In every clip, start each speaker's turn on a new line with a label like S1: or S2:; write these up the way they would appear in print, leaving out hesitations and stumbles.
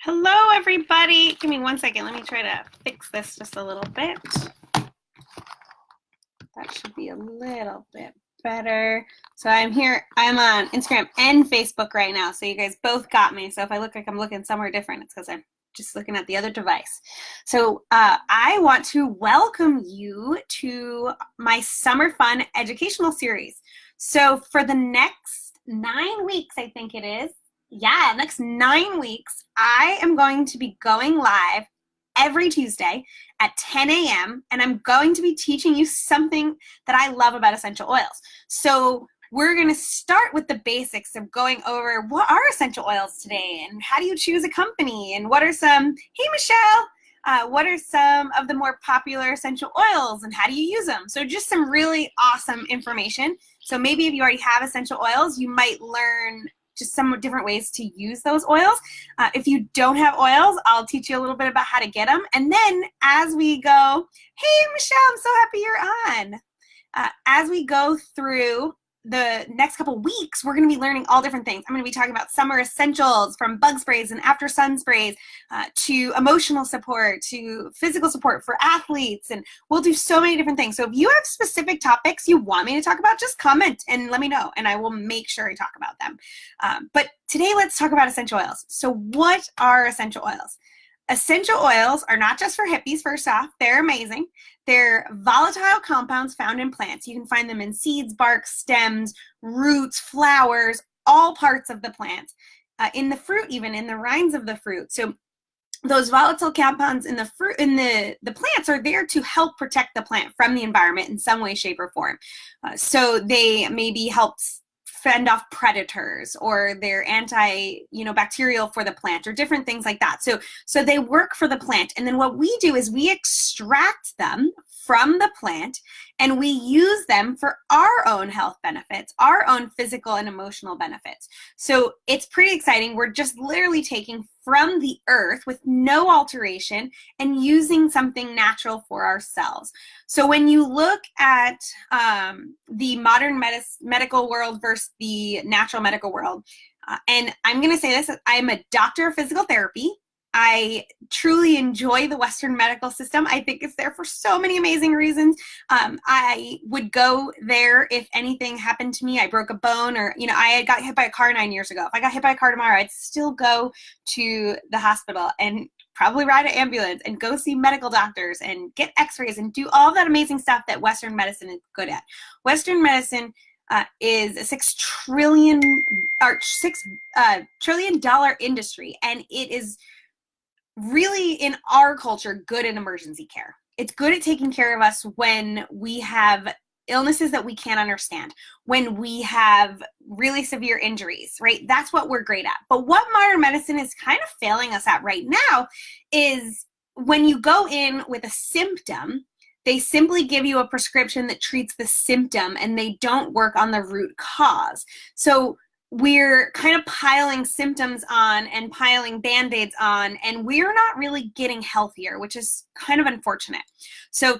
S1: Hello, everybody. Give me 1 second. Let me try to fix this just a little bit. That should be a little bit better. So I'm here. I'm on Instagram and Facebook right now. So you guys both got me. So if I look like I'm looking somewhere different, it's because I'm just looking at the other device. So I want to welcome you to my summer fun educational series. So for the next 9 weeks, I think it is, next 9 weeks, I am going to be going live every Tuesday at 10 a.m. and I'm going to be teaching you something that I love about essential oils. So we're going to start with the basics of going over what are essential oils today and how do you choose a company and what are some, hey Michelle, what are some of the more popular essential oils and how do you use them? So just some really awesome information. So maybe if you already have essential oils, you might learn just some different ways to use those oils. If you don't have oils, I'll teach you a little bit about how to get them. And then as we go, hey, Michelle, I'm so happy you're on. As we go through the next couple weeks, we're going to be learning all different things. I'm going to be talking about summer essentials from bug sprays and after sun sprays to emotional support to physical support for athletes. And we'll do so many different things. So if you have specific topics you want me to talk about, just comment and let me know and I will make sure I talk about them. But today let's talk about essential oils. So what are essential oils? Essential oils are not just for hippies, first off. They're amazing. They're volatile compounds found in plants. You can find them in seeds, bark, stems, roots, flowers, all parts of the plant. In the fruit, even in the rinds of the fruit. So those volatile compounds in the fruit, in the plants are there to help protect the plant from the environment in some way, shape, or form. So they maybe help fend off predators or they're bacterial for the plant or different things like that. So they work for the plant. And then what we do is we extract them from the plant and we use them for our own health benefits, our own physical and emotional benefits. So it's pretty exciting. We're just literally taking from the earth with no alteration and using something natural for ourselves. So when you look at the modern medical world versus the natural medical world, and I'm going to say this, I'm a doctor of physical therapy. I truly enjoy the Western medical system. I think it's there for so many amazing reasons. I would go there if anything happened to me. I broke a bone or, I got hit by a car 9 years ago. If I got hit by a car tomorrow, I'd still go to the hospital and probably ride an ambulance and go see medical doctors and get x-rays and do all that amazing stuff that Western medicine is good at. Western medicine is a $6 trillion industry, and it is really in our culture good in emergency care. It's good at taking care of us when we have illnesses that we can't understand, when we have really severe injuries, right? That's what we're great at. But what modern medicine is kind of failing us at right now is when you go in with a symptom, they simply give you a prescription that treats the symptom and they don't work on the root cause. So we're kind of piling symptoms on and piling Band-Aids on, and we're not really getting healthier, which is kind of unfortunate. So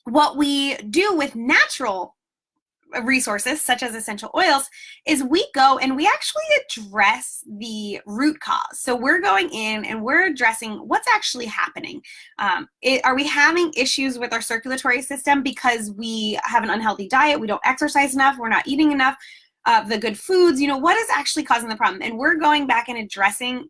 S1: what we do with natural resources, such as essential oils, is we go and we actually address the root cause. So we're going in and we're addressing what's actually happening. Are we having issues with our circulatory system because we have an unhealthy diet, we don't exercise enough, we're not eating enough of the good foods? What is actually causing the problem? And we're going back and addressing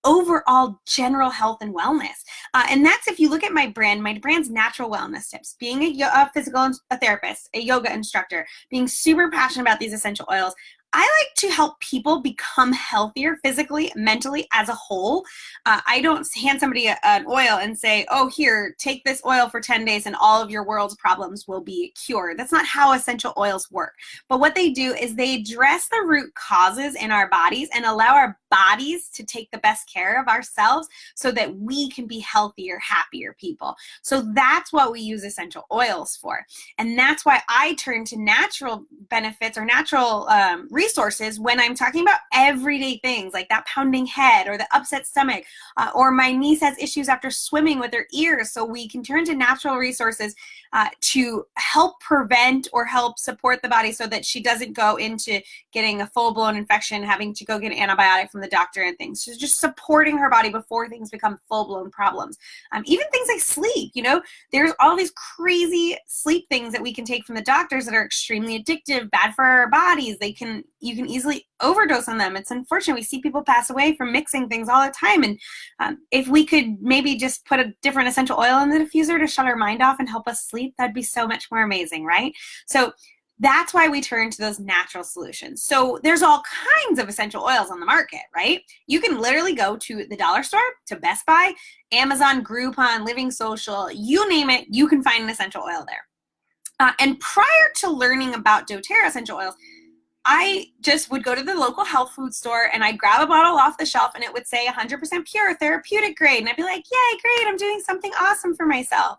S1: overall general health and wellness. And that's, if you look at my brand's natural wellness tips, being a physical therapist, a yoga instructor, being super passionate about these essential oils. I like to help people become healthier physically, mentally, as a whole. I don't hand somebody an oil and say, oh, here, take this oil for 10 days and all of your world's problems will be cured. That's not how essential oils work. But what they do is they address the root causes in our bodies and allow our bodies to take the best care of ourselves so that we can be healthier, happier people. So that's what we use essential oils for. And that's why I turn to natural benefits or natural resources when I'm talking about everyday things like that pounding head or the upset stomach, or my niece has issues after swimming with her ears. So we can turn to natural resources to help prevent or help support the body so that she doesn't go into getting a full-blown infection, having to go get an antibiotic from from the doctor and things. So just supporting her body before things become full-blown problems. Even things like sleep, you know, there's all these crazy sleep things that we can take from the doctors that are extremely addictive, bad for our bodies. You can easily overdose on them. It's unfortunate. We see people pass away from mixing things all the time. And if we could maybe just put a different essential oil in the diffuser to shut our mind off and help us sleep, that'd be so much more amazing, right? So that's why we turn to those natural solutions. So there's all kinds of essential oils on the market, right? You can literally go to the dollar store, to Best Buy, Amazon, Groupon, Living Social, you name it, you can find an essential oil there. And prior to learning about doTERRA essential oils, I just would go to the local health food store and I'd grab a bottle off the shelf and it would say 100% pure, therapeutic grade. And I'd be like, yay, great, I'm doing something awesome for myself.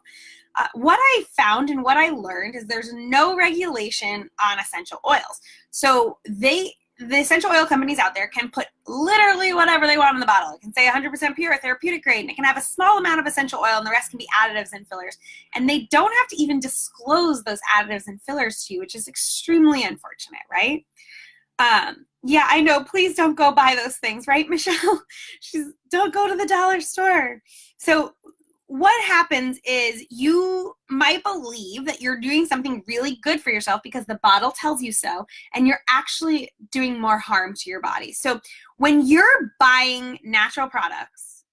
S1: What I found and what I learned is there's no regulation on essential oils. So the essential oil companies out there can put literally whatever they want in the bottle. It can say 100% pure, therapeutic grade, and it can have a small amount of essential oil and the rest can be additives and fillers. And they don't have to even disclose those additives and fillers to you, which is extremely unfortunate, right? Yeah, I know. Please don't go buy those things, right, Michelle? Don't go to the dollar store. So what happens is you might believe that you're doing something really good for yourself because the bottle tells you so, and you're actually doing more harm to your body. So when you're buying natural products,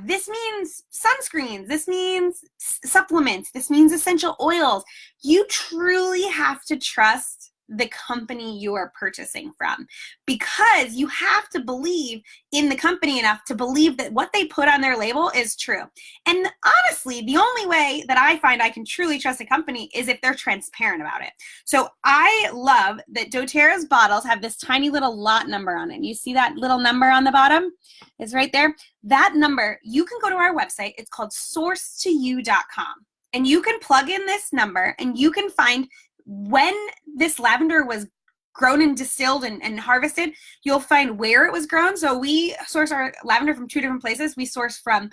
S1: this means sunscreens, this means supplements, this means essential oils. You truly have to trust the company you are purchasing from, because you have to believe in the company enough to believe that what they put on their label is true. And honestly, the only way that I find I can truly trust a company is if they're transparent about it. So I love that doTERRA's bottles have this tiny little lot number on it. You see that little number on the bottom? It's right there. That number, you can go to our website. It's called sourcetoyou.com. And you can plug in this number and you can find when this lavender was grown and distilled and harvested. You'll find where it was grown. So we source our lavender from 2 different places. We source from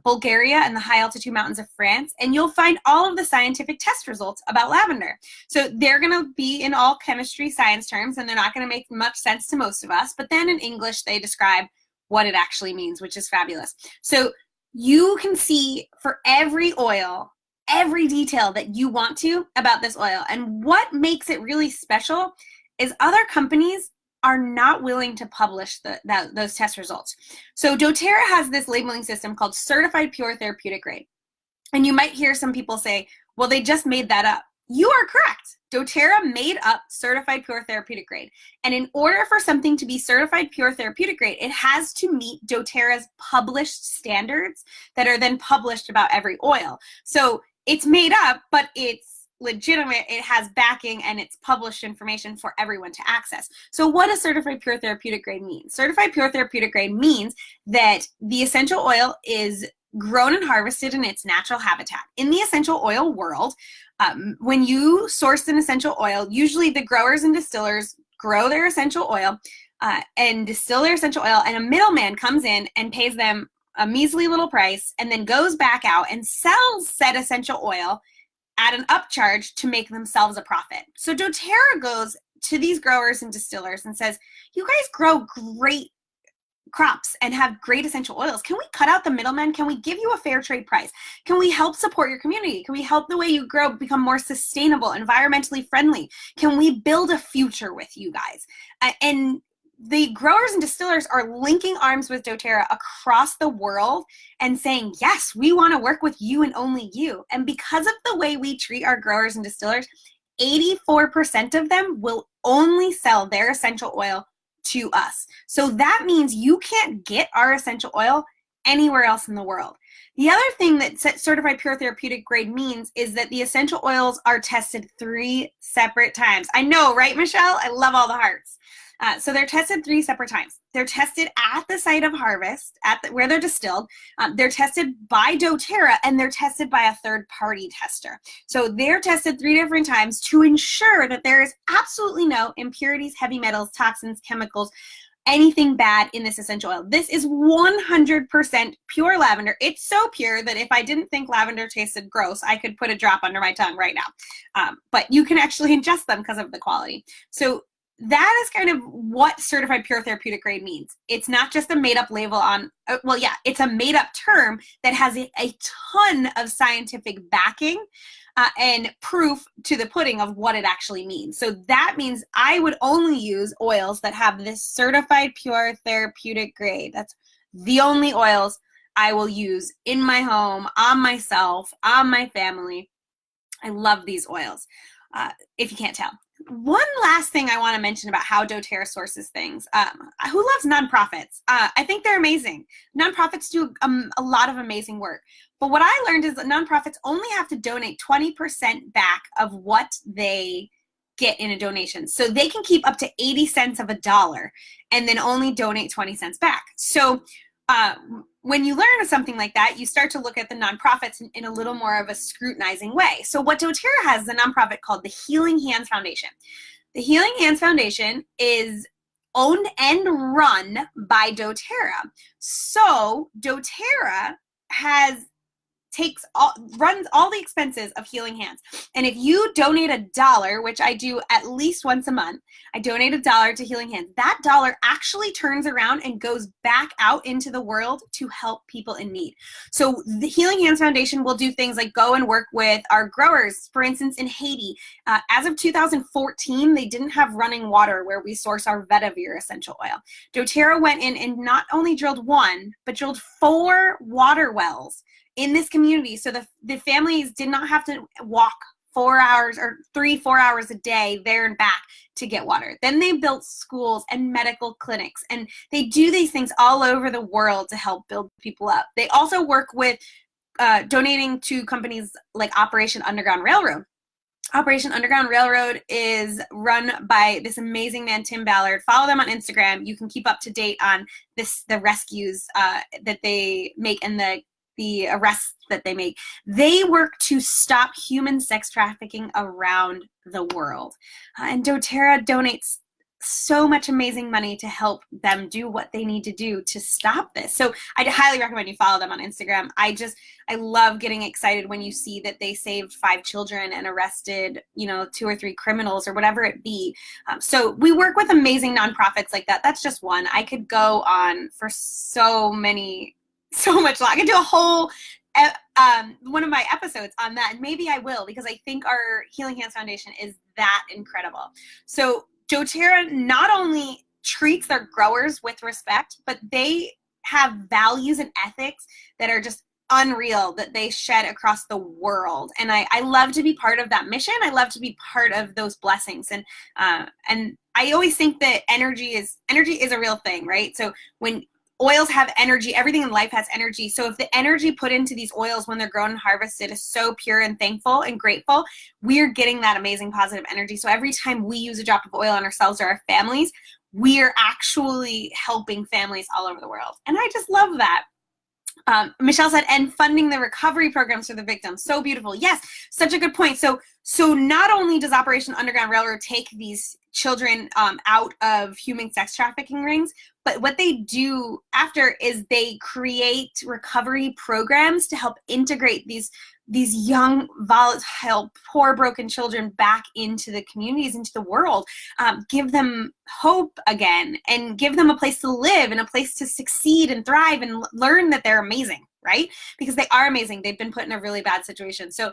S1: Bulgaria and the high altitude mountains of France, and you'll find all of the scientific test results about lavender. So they're going to be in all chemistry science terms, and they're not going to make much sense to most of us, but then in English they describe what it actually means, which is fabulous. So you can see for every oil every detail that you want to about this oil. And what makes it really special is other companies are not willing to publish those test results. So doTERRA has this labeling system called Certified Pure Therapeutic Grade. And you might hear some people say, well, they just made that up. You are correct. doTERRA made up Certified Pure Therapeutic Grade. And in order for something to be Certified Pure Therapeutic Grade, it has to meet doTERRA's published standards that are then published about every oil. So it's made up, but it's legitimate. It has backing and it's published information for everyone to access. So what does Certified Pure Therapeutic Grade mean? Certified Pure Therapeutic Grade means that the essential oil is grown and harvested in its natural habitat. In the essential oil world, when you source an essential oil, usually the growers and distillers grow their essential oil and distill their essential oil, and a middleman comes in and pays them a measly little price and then goes back out and sells said essential oil at an upcharge to make themselves a profit. So doTERRA goes to these growers and distillers and says, you guys grow great crops and have great essential oils. Can we cut out the middlemen? Can we give you a fair trade price? Can we help support your community? Can we help the way you grow become more sustainable, environmentally friendly? Can we build a future with you guys? And the growers and distillers are linking arms with doTERRA across the world and saying, yes, we want to work with you and only you. And because of the way we treat our growers and distillers, 84% of them will only sell their essential oil to us. So that means you can't get our essential oil anywhere else in the world. The other thing that Certified Pure Therapeutic Grade means is that the essential oils are tested 3 separate times. I know, right, Michelle? I love all the hearts. So they're tested 3 separate times. They're tested at the site of harvest, where they're distilled. They're tested by doTERRA, and they're tested by a third-party tester. So they're tested 3 different times to ensure that there is absolutely no impurities, heavy metals, toxins, chemicals, anything bad in this essential oil. This is 100% pure lavender. It's so pure that if I didn't think lavender tasted gross, I could put a drop under my tongue right now. But you can actually ingest them because of the quality. So that is kind of what certified pure therapeutic grade means. It's not just a made up label on, well, yeah, it's a made up term that has a ton of scientific backing and proof to the pudding of what it actually means. So that means I would only use oils that have this certified pure therapeutic grade. That's the only oils I will use in my home, on myself, on my family. I love these oils, if you can't tell. One last thing I want to mention about how doTERRA sources things. Who loves nonprofits? I think they're amazing. Nonprofits do a lot of amazing work. But what I learned is that nonprofits only have to donate 20% back of what they get in a donation. So they can keep up to 80 cents of a dollar and then only donate 20 cents back. So when you learn something like that, you start to look at the nonprofits in a little more of a scrutinizing way. So what doTERRA has is a nonprofit called the Healing Hands Foundation. The Healing Hands Foundation is owned and run by doTERRA. So doTERRA runs all the expenses of Healing Hands. And if you donate $1, which I do at least once a month, I donate $1 to Healing Hands. That dollar actually turns around and goes back out into the world to help people in need. So the Healing Hands Foundation will do things like go and work with our growers. For instance, in Haiti, as of 2014, they didn't have running water where we source our vetiver essential oil. doTERRA went in and not only drilled one, but drilled 4 water wells in this community, so the families did not have to walk 4 hours or 3-4 hours a day there and back to get water. Then they built schools and medical clinics, and they do these things all over the world to help build people up. They also work with donating to companies like Operation Underground Railroad. Operation Underground Railroad is run by this amazing man, Tim Ballard. Follow them on Instagram. You can keep up to date on the rescues that they make and the arrests that they make. They work to stop human sex trafficking around the world. And doTERRA donates so much amazing money to help them do what they need to do to stop this. So I highly recommend you follow them on Instagram. I love getting excited when you see that they saved 5 children and arrested, 2 or 3 criminals or whatever it be. So we work with amazing nonprofits like that. That's just one. I could go on for so much long. I could do a whole one of my episodes on that, and maybe I will, because I think our Healing Hands Foundation is that incredible. So doTERRA not only treats their growers with respect, but they have values and ethics that are just unreal that they shed across the world. And I love to be part of that mission. I love to be part of those blessings. And I always think that energy is a real thing, right? So when oils have energy, everything in life has energy. So if the energy put into these oils when they're grown and harvested is so pure and thankful and grateful, we're getting that amazing positive energy. So every time we use a drop of oil on ourselves or our families, we're actually helping families all over the world. And I just love that. Michelle said, and funding the recovery programs for the victims. So beautiful. Yes, such a good point. So not only does Operation Underground Railroad take these children out of human sex trafficking rings, but what they do after is they create recovery programs to help integrate these young, volatile, poor, broken children back into the communities, into the world, give them hope again, and give them a place to live and a place to succeed and thrive and learn that they're amazing, right? Because they are amazing. They've been put in a really bad situation. So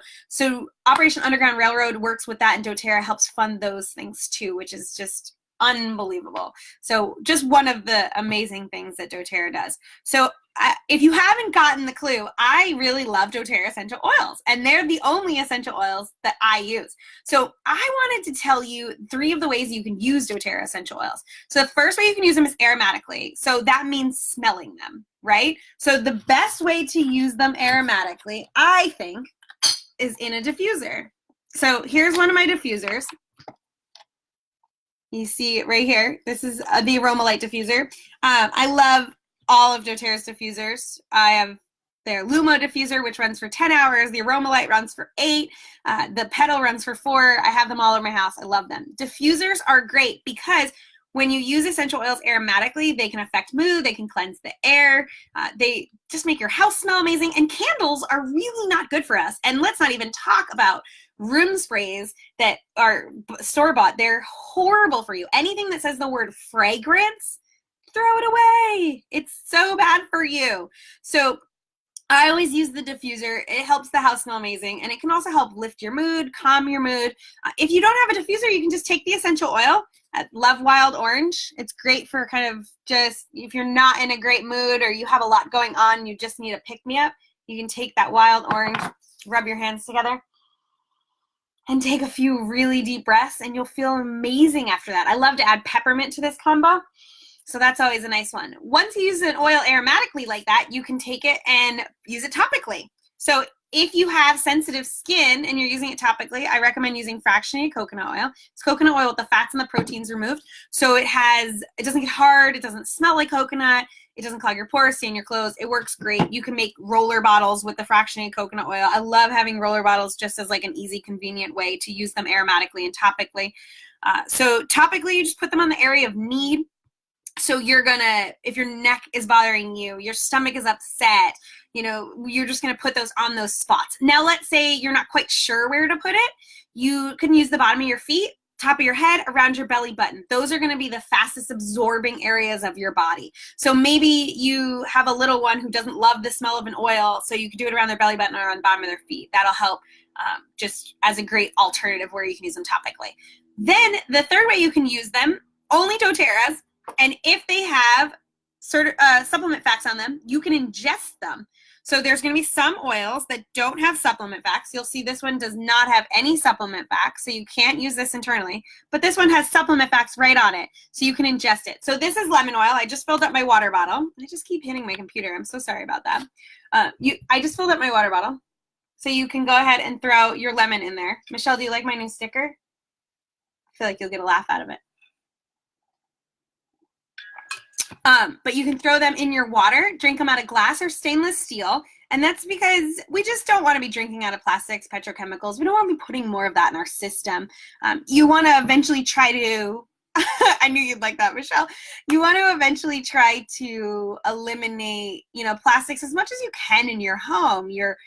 S1: Operation Underground Railroad works with that, and doTERRA helps fund those things too, which is just unbelievable. So just one of the amazing things that doTERRA does. So if you haven't gotten the clue, I really love doTERRA essential oils, and they're the only essential oils that I use. So I wanted to tell you 3 of the ways you can use doTERRA essential oils. So the first way you can use them is aromatically. So that means smelling them, right? So the best way to use them aromatically, I think, is in a diffuser. So here's one of my diffusers. You see it right here. This is the Aromalight diffuser. I love all of doTERRA's diffusers. I have their Lumo diffuser, which runs for 10 hours. The Aromalight runs for 8. The Petal runs for 4. I have them all over my house. I love them. Diffusers are great because when you use essential oils aromatically, they can affect mood. They can cleanse the air. They just make your house smell amazing. And candles are really not good for us. And let's not even talk about room sprays that are store-bought, they're horrible for you. Anything that says the word fragrance, throw it away. It's so bad for you. So I always use the diffuser. It helps the house smell amazing, and it can also help lift your mood, calm your mood. If you don't have a diffuser, you can just take the essential oil. I love wild orange. It's great for kind of just if you're not in a great mood or you have a lot going on, you just need a pick-me-up. You can take that wild orange, rub your hands together, and take a few really deep breaths, and you'll feel amazing after that. I love to add peppermint to this combo. So that's always a nice one. Once you use an oil aromatically like that, you can take it and use it topically. So if you have sensitive skin and you're using it topically, I recommend using fractionated coconut oil. It's coconut oil with the fats and the proteins removed. So it doesn't get hard, it doesn't smell like coconut, it doesn't clog your pores, stain your clothes. It works great. You can make roller bottles with the fractionated coconut oil. I love having roller bottles just as like an easy, convenient way to use them aromatically and topically. So topically, you just put them on the area of need. So if your neck is bothering you, your stomach is upset, you're just going to put those on those spots. Now, let's say you're not quite sure where to put it. You can use the bottom of your feet, top of your head, around your belly button. Those are going to be the fastest absorbing areas of your body. So maybe you have a little one who doesn't love the smell of an oil, so you can do it around their belly button or on the bottom of their feet. That'll help just as a great alternative where you can use them topically. Then the third way you can use them, only doTERRA's. And if they have supplement facts on them, you can ingest them. So there's going to be some oils that don't have supplement facts. You'll see this one does not have any supplement facts, so you can't use this internally. But this one has supplement facts right on it, so you can ingest it. So this is lemon oil. I just filled up my water bottle. I just keep hitting my computer. I'm so sorry about that. I just filled up my water bottle. So you can go ahead and throw your lemon in there. Michelle, do you like my new sticker? I feel like you'll get a laugh out of it. But you can throw them in your water, drink them out of glass or stainless steel. And that's because we just don't want to be drinking out of plastics, petrochemicals. We don't want to be putting more of that in our system. You want to eventually try to, I knew you'd like that, Michelle. You want to eventually try to eliminate, plastics as much as you can in your home, your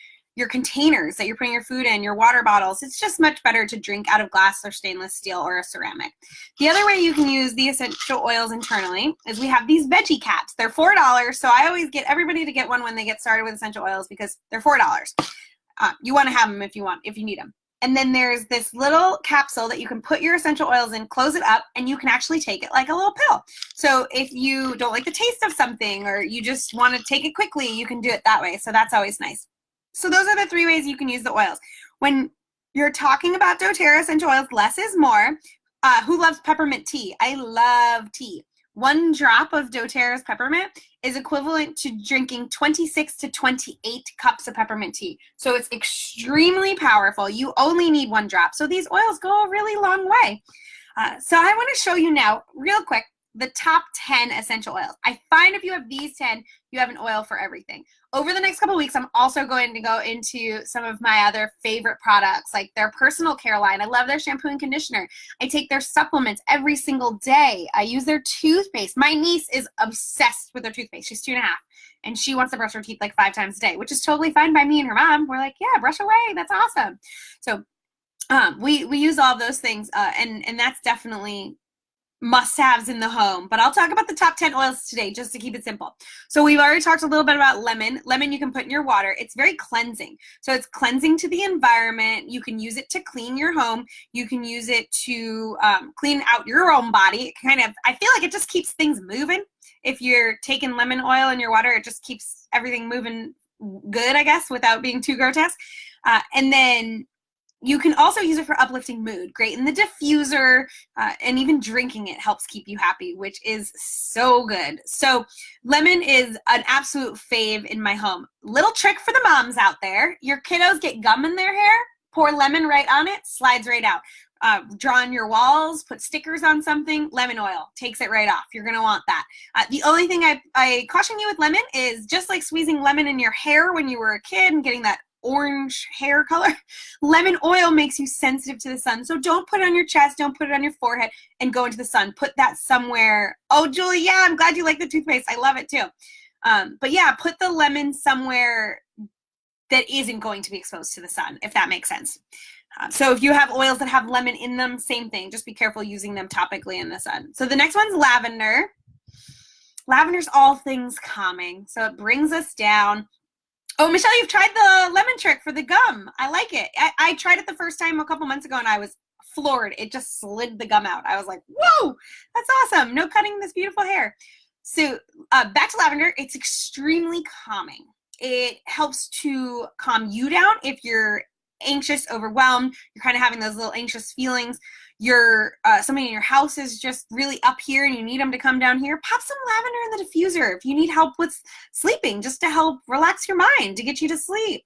S1: containers that you're putting your food in, your water bottles. It's just much better to drink out of glass or stainless steel or a ceramic. The other way you can use the essential oils internally is we have these veggie caps. They're $4, so I always get everybody to get one when they get started with essential oils because they're $4. You want to have them if you need them. And then there's this little capsule that you can put your essential oils in, close it up, and you can actually take it like a little pill. So if you don't like the taste of something or you just want to take it quickly, you can do it that way. So that's always nice. So those are the 3 ways you can use the oils. When you're talking about doTERRA essential oils, less is more. Who loves peppermint tea? I love tea. 1 drop of doTERRA's peppermint is equivalent to drinking 26 to 28 cups of peppermint tea. So it's extremely powerful. You only need 1 drop. So these oils go a really long way. So I want to show you now, real quick, the top 10 essential oils. I find if you have these 10, you have an oil for everything. Over the next couple of weeks, I'm also going to go into some of my other favorite products, like their personal care line. I love their shampoo and conditioner. I take their supplements every single day. I use their toothpaste. My niece is obsessed with their toothpaste. She's 2.5, and she wants to brush her teeth like 5 times a day, which is totally fine by me and her mom. We're like, yeah, brush away. That's awesome. So we use all of those things, and that's definitely must-haves in the home. But I'll talk about the top 10 oils today just to keep it simple. So we've already talked a little bit about lemon. Lemon you can put in your water. It's very cleansing. So it's cleansing to the environment. You can use it to clean your home. You can use it to clean out your own body. I feel like it just keeps things moving. If you're taking lemon oil in your water, it just keeps everything moving good, I guess, without being too grotesque. And then you can also use it for uplifting mood. Great in the diffuser, and even drinking it helps keep you happy, which is so good. So lemon is an absolute fave in my home. Little trick for the moms out there. Your kiddos get gum in their hair, pour lemon right on it, slides right out. Draw on your walls, put stickers on something, lemon oil takes it right off. You're going to want that. The only thing I caution you with lemon is just like squeezing lemon in your hair when you were a kid and getting that orange hair color. Lemon oil makes you sensitive to the sun. So don't put it on your chest, don't put it on your forehead and go into the sun. Put that somewhere. Oh, Julie, yeah, I'm glad you like the toothpaste. I love it too. But yeah, put the lemon somewhere that isn't going to be exposed to the sun, if that makes sense. So if you have oils that have lemon in them, same thing. Just be careful using them topically in the sun. So the next one's lavender. Lavender's all things calming. So it brings us down. Oh, Michelle, you've tried the lemon trick for the gum. I like it. I tried it the first time a couple months ago and I was floored. It just slid the gum out. I was like, whoa, that's awesome. No cutting this beautiful hair. So back to lavender. It's extremely calming. It helps to calm you down if you're anxious, overwhelmed, you're kind of having those little anxious feelings, you're somebody in your house is just really up here and you need them to come down here, pop some lavender in the diffuser. If you need help with sleeping, just to help relax your mind, to get you to sleep.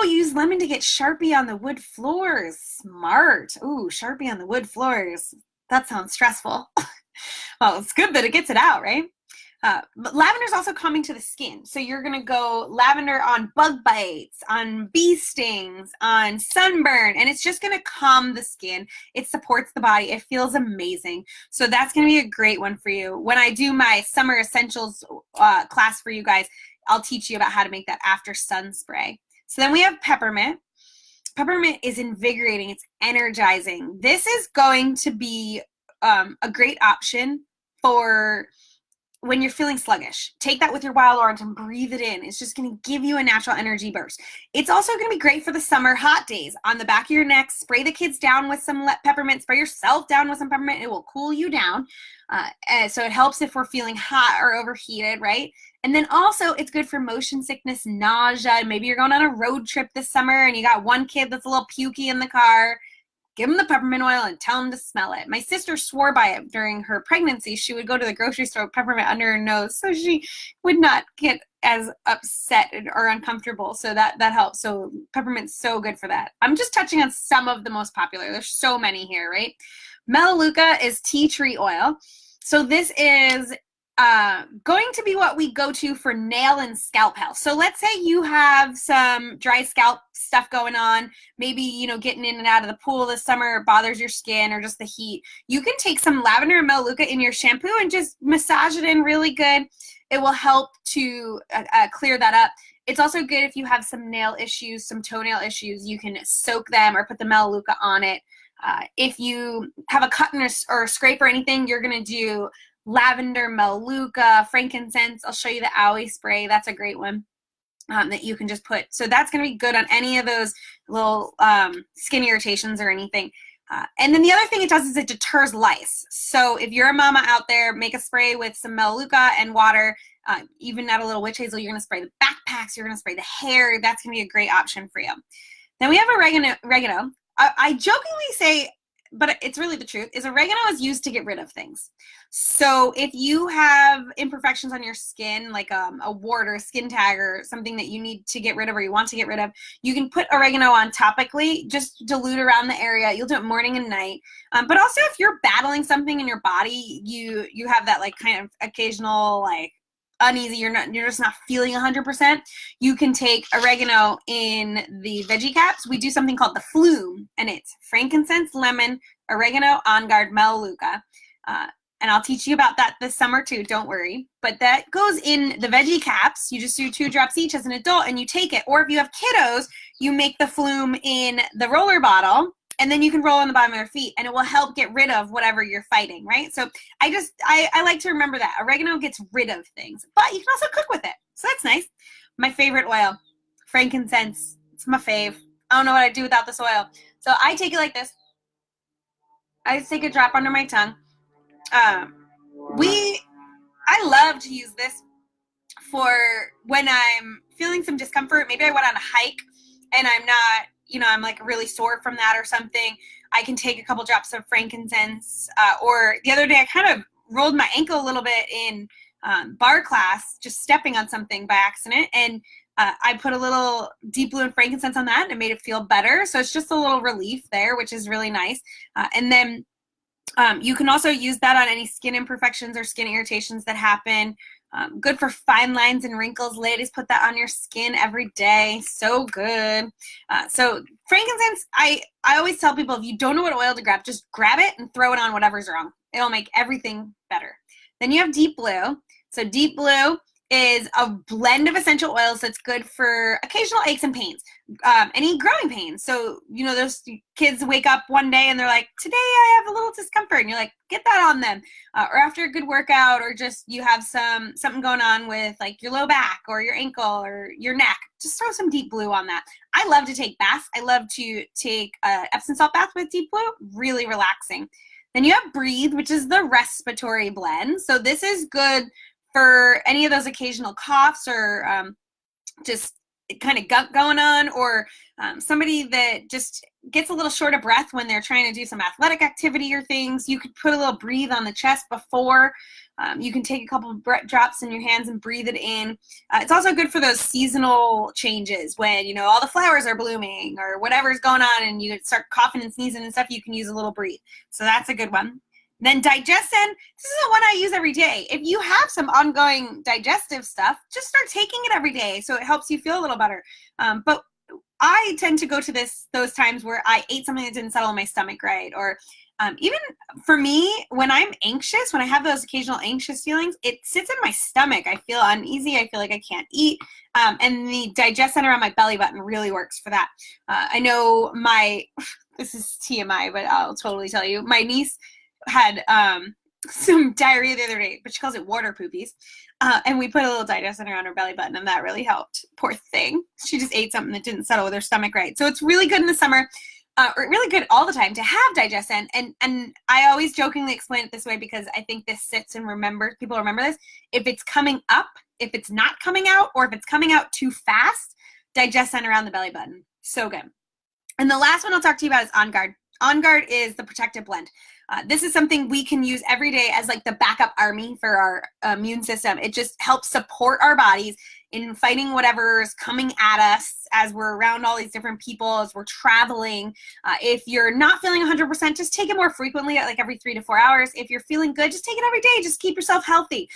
S1: Use lemon to get Sharpie on the wood floors. Smart. Ooh, Sharpie on the wood floors. That sounds stressful. Well, it's good that it gets it out, right? But lavender is also calming to the skin. So you're going to go lavender on bug bites, on bee stings, on sunburn, and it's just going to calm the skin. It supports the body. It feels amazing. So that's going to be a great one for you. When I do my summer essentials class for you guys, I'll teach you about how to make that after sun spray. So then we have peppermint. Peppermint is invigorating. It's energizing. This is going to be a great option for when you're feeling sluggish. Take that with your wild orange and breathe it in. It's just going to give you a natural energy burst. It's also going to be great for the summer hot days. On the back of your neck, spray the kids down with some peppermint, spray yourself down with some peppermint. It will cool you down. So it helps if we're feeling hot or overheated, right? And then also it's good for motion sickness, nausea. Maybe you're going on a road trip this summer and you got one kid that's a little pukey in the car. Give them the peppermint oil and tell them to smell it. My sister swore by it during her pregnancy. She would go to the grocery store with peppermint under her nose so she would not get as upset or uncomfortable. So that helps. So peppermint's so good for that. I'm just touching on some of the most popular. There's so many here, right? Melaleuca is tea tree oil. So this is going to be what we go to for nail and scalp health. So let's say you have some dry scalp stuff going on, maybe, getting in and out of the pool this summer bothers your skin or just the heat. You can take some lavender and melaleuca in your shampoo and just massage it in really good. It will help to clear that up. It's also good if you have some nail issues, some toenail issues, you can soak them or put the melaleuca on it. If you have a cut or scrape or anything, you're going to do lavender, melaleuca, frankincense. I'll show you the aloe spray. That's a great one that you can just put. So that's going to be good on any of those little skin irritations or anything. And then the other thing it does is it deters lice. So if you're a mama out there, make a spray with some melaleuca and water. Even at a little witch hazel, you're going to spray the backpacks. You're going to spray the hair. That's going to be a great option for you. Then we have oregano. I jokingly say, but it's really the truth, is oregano is used to get rid of things. So if you have imperfections on your skin, like a wart or a skin tag or something that you need to get rid of or you want to get rid of, you can put oregano on topically, just dilute around the area. You'll do it morning and night. But also if you're battling something in your body, you have that like kind of occasional like uneasy, you're just not feeling 100%, you can take oregano in the veggie caps. We do something called the flume, and it's frankincense, lemon, oregano, on guard, melaleuca. And I'll teach you about that this summer too, don't worry. But that goes in the veggie caps. You just do 2 drops each as an adult and you take it. Or if you have kiddos, you make the flume in the roller bottle and then you can roll on the bottom of their feet and it will help get rid of whatever you're fighting, right? So I like to remember that. Oregano gets rid of things, but you can also cook with it. So that's nice. My favorite oil, frankincense. It's my fave. I don't know what I'd do without this oil. So I take it like this. I just take a drop under my tongue. I love to use this for when I'm feeling some discomfort. Maybe I went on a hike and I'm not, I'm like really sore from that or something. I can take a couple drops of frankincense. Or the other day I kind of rolled my ankle a little bit in bar class, just stepping on something by accident. And I put a little deep blue and frankincense on that and it made it feel better. So it's just a little relief there, which is really nice. And then you can also use that on any skin imperfections or skin irritations that happen. Good for fine lines and wrinkles. Ladies, put that on your skin every day. So good. So frankincense, I always tell people, if you don't know what oil to grab, just grab it and throw it on whatever's wrong. It'll make everything better. Then you have deep blue. So deep blue is a blend of essential oils that's good for occasional aches and pains, any growing pains. So, you know, those kids wake up one day and they're like, today I have a little discomfort, and you're like, get that on them. Or after a good workout, or just you have something going on with like your low back or your ankle or your neck, just throw some Deep Blue on that. I love to take baths. I love to take Epsom salt bath with Deep Blue, really relaxing. Then you have Breathe, which is the respiratory blend. So this is good for any of those occasional coughs, or just kind of gut going on, or somebody that just gets a little short of breath when they're trying to do some athletic activity or things. You could put a little Breathe on the chest before. You can take a couple of drops in your hands and breathe it in. It's also good for those seasonal changes when, you know, all the flowers are blooming or whatever's going on and you start coughing and sneezing and stuff. You can use a little Breathe. So that's a good one. Then Digestin, this is the one I use every day. If you have some ongoing digestive stuff, just start taking it every day so it helps you feel a little better. But I tend to go to those times where I ate something that didn't settle in my stomach right, or even for me, when I'm anxious, when I have those occasional anxious feelings, it sits in my stomach. I feel uneasy. I feel like I can't eat. And the Digestin around my belly button really works for that. I know this is TMI, but I'll totally tell you, my niece had some diarrhea the other day, but she calls it water poopies. And we put a little Digestin around her belly button, and that really helped. Poor thing. She just ate something that didn't settle with her stomach right. So it's really good in the summer, or really good all the time, to have Digestin. And I always jokingly explain it this way because I think this sits and people remember this. If it's coming up, if it's not coming out, or if it's coming out too fast, Digestin around the belly button. So good. And the last one I'll talk to you about is On Guard. On Guard is the protective blend. This is something we can use every day as like the backup army for our immune system. It just helps support our bodies in fighting whatever's coming at us as we're around all these different people, as we're traveling. If you're not feeling 100%, just take it more frequently, like every 3 to 4 hours. If you're feeling good, just take it every day. Just keep yourself healthy.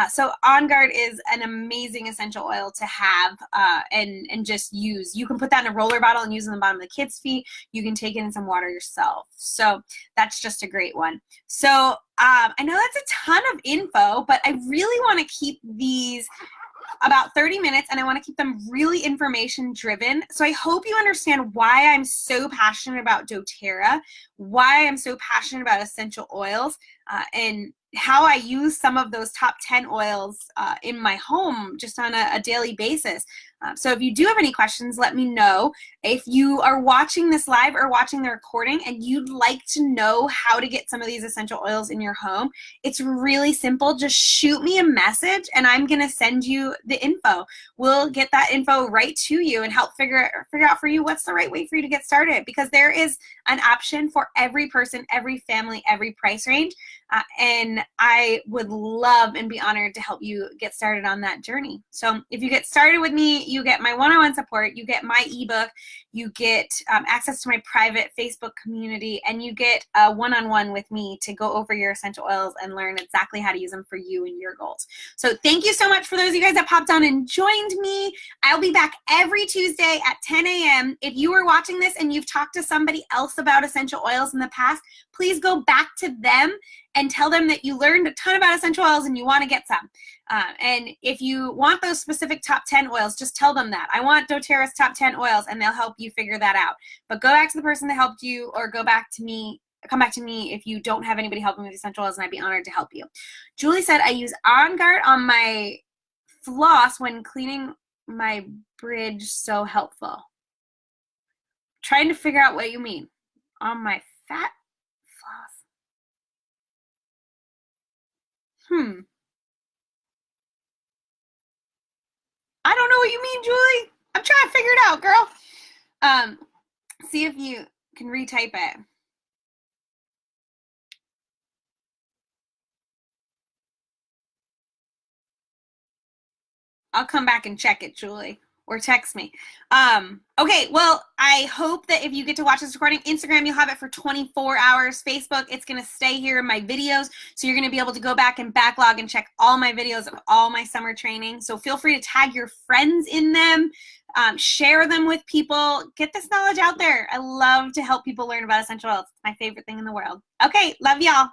S1: So On Guard is an amazing essential oil to have and just use. You can put that in a roller bottle and use it on the bottom of the kids' feet. You can take it in some water yourself. So that's just a great one. So I know that's a ton of info, but I really want to keep these about 30 minutes, and I want to keep them really information driven. So I hope you understand why I'm so passionate about doTERRA, why I'm so passionate about essential oils, and how I use some of those top 10 oils in my home just on a daily basis. So if you do have any questions, let me know. If you are watching this live or watching the recording and you'd like to know how to get some of these essential oils in your home, it's really simple. Just shoot me a message and I'm going to send you the info. We'll get that info right to you and help figure out for you what's the right way for you to get started, because there is an option for every person, every family, every price range. And I would love and be honored to help you get started on that journey. So if you get started with me, you get my one-on-one support, you get my ebook, you get access to my private Facebook community, and you get a one-on-one with me to go over your essential oils and learn exactly how to use them for you and your goals. So thank you so much for those of you guys that popped on and joined me. I'll be back every Tuesday at 10 a.m. If you are watching this and you've talked to somebody else about essential oils in the past, please go back to them and tell them that you learned a ton about essential oils and you want to get some. And if you want those specific top 10 oils, just tell them that. I want doTERRA's top 10 oils, and they'll help you figure that out. But go back to the person that helped you, or come back to me if you don't have anybody helping with essential oils, and I'd be honored to help you. Julie said, I use On Guard on my floss when cleaning my bridge, so helpful. Trying to figure out what you mean. On my fat floss. I don't know what you mean, Julie. I'm trying to figure it out, girl. See if you can retype it. I'll come back and check it, Julie, or text me. Okay, well, I hope that if you get to watch this recording, Instagram, you'll have it for 24 hours. Facebook, it's going to stay here in my videos, so you're going to be able to go back and backlog and check all my videos of all my summer training. So feel free to tag your friends in them, share them with people, get this knowledge out there. I love to help people learn about essential oils. It's my favorite thing in the world. Okay, love y'all.